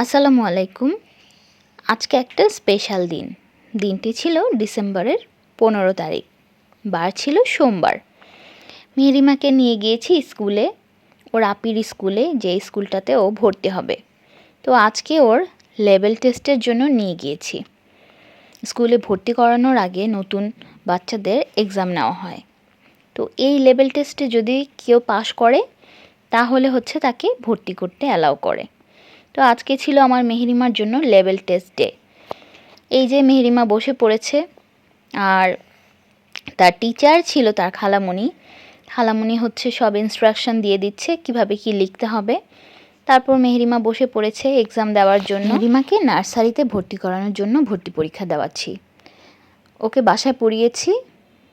আসসালামু আলাইকুম। আজকে একটা স্পেশাল দিন। দিনটি ছিল ডিসেম্বরের 15 তারিখ। বার ছিল সোমবার। মেহরিমাকে নিয়ে গিয়েছি স্কুলে, ওর আপির স্কুলে, যে স্কুলটাতে ও ভর্তি হবে। তো আজকে ওর লেভেল টেস্টের জন্য নিয়ে গিয়েছি। স্কুলে ভর্তি করানোর আগে নতুন বাচ্চাদের এক্সাম নেওয়া হয়। তো এই লেভেল টেস্টে যদি কেউ পাশ করে তাহলে তাকে ভর্তি করতে অ্যালাউ করে। তো আজকে ছিল আমার মেহরিমার জন্য লেভেল টেস্ট ডে। এই যে মেহরিমা বসে পড়েছে, আর তার টিচার ছিল তার খালামণি সব ইনস্ট্রাকশন দিয়ে দিচ্ছে কিভাবে কি লিখতে হবে। তারপর মেহরিমা বসে পড়েছে এক্সাম দেওয়ার জন্য। মেহরিমাকে নার্সারিতে ভর্তি করানোর জন্য ভর্তি পরীক্ষা দেওয়াচ্ছি। ওকে বাসায় পড়িয়েছি,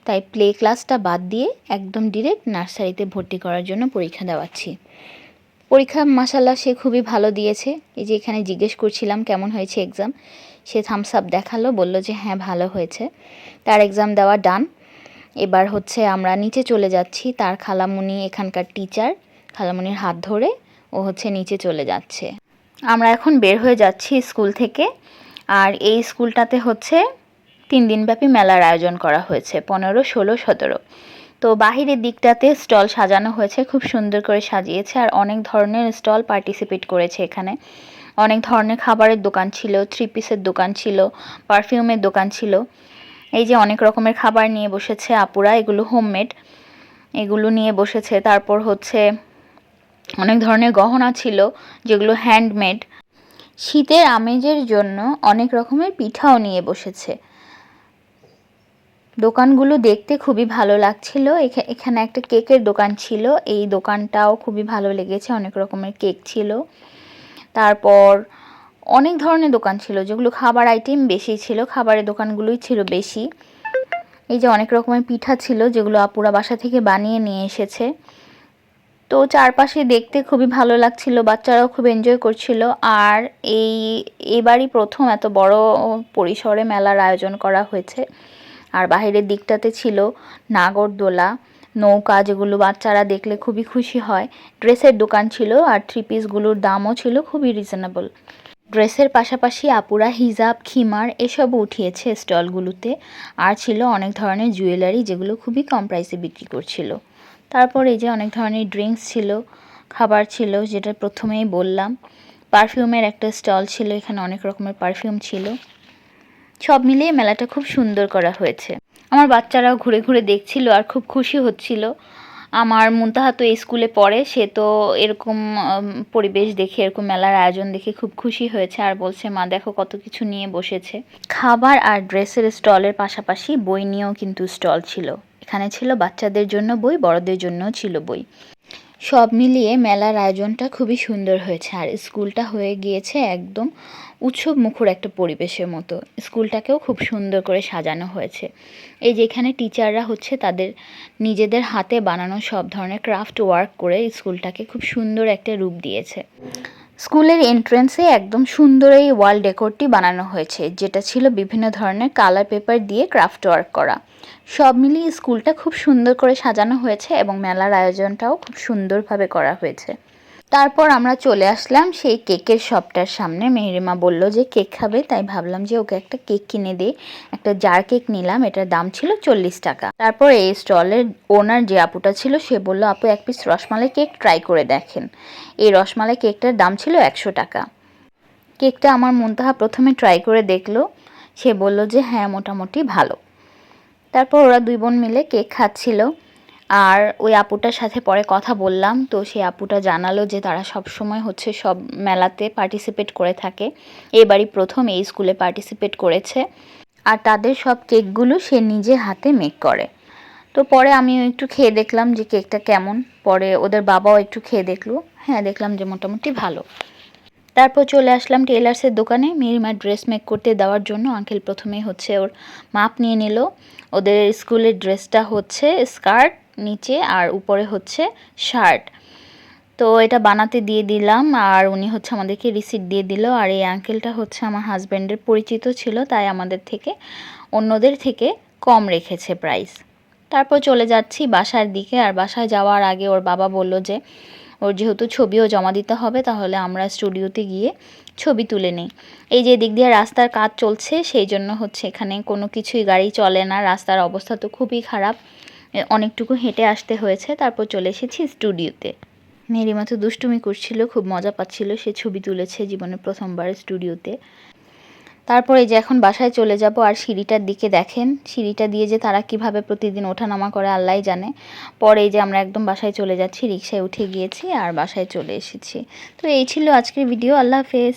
তাই প্লে ক্লাসটা বাদ দিয়ে একদম ডিরেক্ট নার্সারিতে ভর্তি করার জন্য পরীক্ষা দেওয়াচ্ছি। পরীক্ষা মাশাআল্লাহ সে খুবই ভালো দিয়েছে। এই যে এখানে জিজ্ঞেস করছিলাম কেমন হয়েছে এক্সাম, সে থামস আপ দেখালো, বলল যে হ্যাঁ ভালো হয়েছে। তার এক্সাম দেওয়া ডান। এবার আমরা নিচে চলে যাচ্ছি। তার খালামণি এখানকার টিচার, খালামণির হাত ধরে ও নিচে চলে যাচ্ছে। আমরা এখন বের হয়ে যাচ্ছি স্কুল থেকে। আর এই স্কুলটাতে 3 দিনব্যাপী মেলার আয়োজন করা হয়েছে, 15, 16, 17। তো বাহিরের দিকটাতে স্টল সাজানো হয়েছে, খুব সুন্দর করে সাজিয়েছে। আর অনেক ধরনের স্টল পার্টিসিপেট করেছে এখানে। অনেক ধরনের খাবারের দোকান ছিল, 3 পিসের দোকান ছিল, পারফিউমের দোকান ছিল। এই যে অনেক রকমের খাবার নিয়ে বসেছে আপুরা, এগুলো হোমমেড, এগুলো নিয়ে বসেছে। তারপর অনেক ধরনের গহনা ছিল যেগুলো হ্যান্ডমেড। শীতের আমেজের জন্য অনেক রকমের পিঠাও নিয়ে বসেছে। দোকানগুলো দেখতে খুবই ভালো লাগছিল। এখানে একটা কেকের দোকান ছিল, এই দোকানটাও খুবই ভালো লেগেছে, অনেক রকমের কেক ছিল। তারপর অনেক ধরনের দোকান ছিল যেগুলো খাবার আইটেম বেশি ছিল, খাবারের দোকানগুলোই ছিল বেশি। এই যে অনেক রকমের পিঠা ছিল যেগুলো আপুরা বাসা থেকে বানিয়ে নিয়ে এসেছে। তো চারপাশে দেখতে খুবই ভালো লাগছিল, বাচ্চারাও খুব এনজয় করছিল। আর এবারই প্রথম এত বড় পরিসরে মেলার আয়োজন করা হয়েছে। আর বাইরের দিকটাতে ছিল নাগরদোলা, নৌকা, যেগুলো বাচ্চারা দেখলে খুবই খুশি হয়। ড্রেসের দোকান ছিল, আর 3 পিসগুলোর দামও ছিল খুবই রিজনেবল। ড্রেসের পাশাপাশি আপুরা হিজাব, খিমার এসবও উঠিয়েছে স্টলগুলোতে। আর ছিল অনেক ধরনের জুয়েলারি যেগুলো খুবই কম প্রাইসে বিক্রি করছিল। তারপর এই যে অনেক ধরনের ড্রিঙ্কস ছিল, খাবার ছিল, যেটা প্রথমেই বললাম। পারফিউমের একটা স্টল ছিল, এখানে অনেক রকমের পারফিউম ছিল। সব মিলিয়ে মেলাটা খুব সুন্দর করা হয়েছে। আমার বাচ্চারাও ঘুরে ঘুরে দেখছিল আর খুব খুশি হচ্ছিল। আমার মুনতাহা তো এই স্কুলে পড়ে, সে তো এরকম পরিবেশ দেখে, এরকম মেলার আয়োজন দেখে খুব খুশি হয়েছে। আর বলছে মা দেখো কত কিছু নিয়ে বসেছে। খাবার আর ড্রেসের স্টলের পাশাপাশি বই নিয়েও কিন্তু স্টল ছিল। এখানে ছিল বাচ্চাদের জন্য বই, বড়দের জন্যও ছিল বই। সব মিলিয়ে মেলার আয়োজনটা খুবই সুন্দর হয়েছে। আর স্কুলটা হয়ে গিয়েছে একদম উৎসব মুখর একটা পরিবেশের মতো। স্কুলটাকেও খুব সুন্দর করে সাজানো হয়েছে। এই যে এখানে টিচাররা তাদের নিজেদের হাতে বানানো সব ধরনের ক্রাফট ওয়ার্ক করে স্কুলটাকে খুব সুন্দর একটা রূপ দিয়েছে। স্কুলের এন্ট্রেন্সে একদম সুন্দর এই ওয়াল ডেকোরটি বানানো হয়েছে, যেটা ছিল বিভিন্ন ধরনের কালার পেপার দিয়ে ক্রাফট ওয়ার্ক করা। সব মিলিয়ে স্কুলটা খুব সুন্দর করে সাজানো হয়েছে এবং মেলার আয়োজনটাও খুব সুন্দরভাবে করা হয়েছে। তারপর আমরা চলে আসলাম সেই কেকের শপটার সামনে। মেহরিমা বলল যে কেক খাবে, তাই ভাবলাম যে ওকে একটা কেক কিনে দিই। একটা জার কেক নিলাম, এটার দাম ছিল 40 টাকা। তারপর এই স্টলের ওনার যে আপুটা ছিল সে বলল, আপু 1 পিস রসমালাই কেক ট্রাই করে দেখেন। এই রসমালাই কেকটার দাম ছিল 100 টাকা। কেকটা আমার মুনতাহা প্রথমে ট্রাই করে দেখলো, সে বলল যে হ্যাঁ মোটামুটি ভালো। তারপর ওরা 2 বোন মিলে কেক খাচ্ছিল। আর ওই আপুটার সাথে পরে কথা বললাম, তো সেই আপুটা জানালো যে তারা সব সময় সব মেলাতে পার্টিসিপেট করে থাকে, এবারই প্রথম এই স্কুলে পার্টিসিপেট করেছে। আর তাদের সব কেকগুলো সে নিজে হাতে মেক করে। তো পরে আমিও একটু খেয়ে দেখলাম যে কেকটা কেমন। পরে ওদের বাবাও একটু খেয়ে দেখলো, হ্যাঁ দেখলাম যে মোটামুটি ভালো। তারপর চলে আসলাম টেলার্সের দোকানে মেহরিমার ড্রেস মেক করতে দেওয়ার জন্য। আঙ্কেল প্রথমেই ওর মাপ নিয়ে নিল। ওদের স্কুলের ড্রেসটা স্কার্ট নিচে আর উপরে শার্ট। তো এটা বানাতে দিয়ে দিলাম, আর উনি আমাদেরকে রিসিট দিয়ে দিল। আর এই আঙ্কেলটা আমার হাজব্যান্ডের পরিচিত ছিল, তাই আমাদের থেকে অন্যদের থেকে কম রেখেছে প্রাইস। তারপর চলে যাচ্ছি বাসার দিকে। আর বাসায় যাওয়ার আগে ওর বাবা বলল যে ওর যেহেতু ছবিও জমা দিতে হবে, তাহলে আমরা স্টুডিওতে গিয়ে ছবি তুলে নিই। এই যে দিক দিয়ে রাস্তার কাজ চলছে, সেই জন্য হচ্ছে এখানে কোনো কিছুই গাড়ি চলে না, রাস্তার অবস্থা তো খুবই খারাপ। অনেকটুকু হেঁটে আসতে হয়েছে, তারপর চলে এসেছি স্টুডিওতে। মেরিমা তো দুষ্টুমি করছিল, খুব মজা পাচ্ছিল, সে ছবি তুলেছে জীবনে প্রথমবার স্টুডিওতে। তারপরে যে এখন বাসায় চলে যাব, আর সিঁড়িটার দিকে দেখেন, সিঁড়িটা দিয়ে যে তারা কিভাবে প্রতিদিন ওঠানামা করে আল্লাহই জানে। পরে যে আমরা একদম বাসায় চলে যাচ্ছি, রিকশায় উঠে গিয়েছি আর বাসায় চলে এসেছি। তো এই ছিল আজকের ভিডিও। আল্লাহ হাফেজ।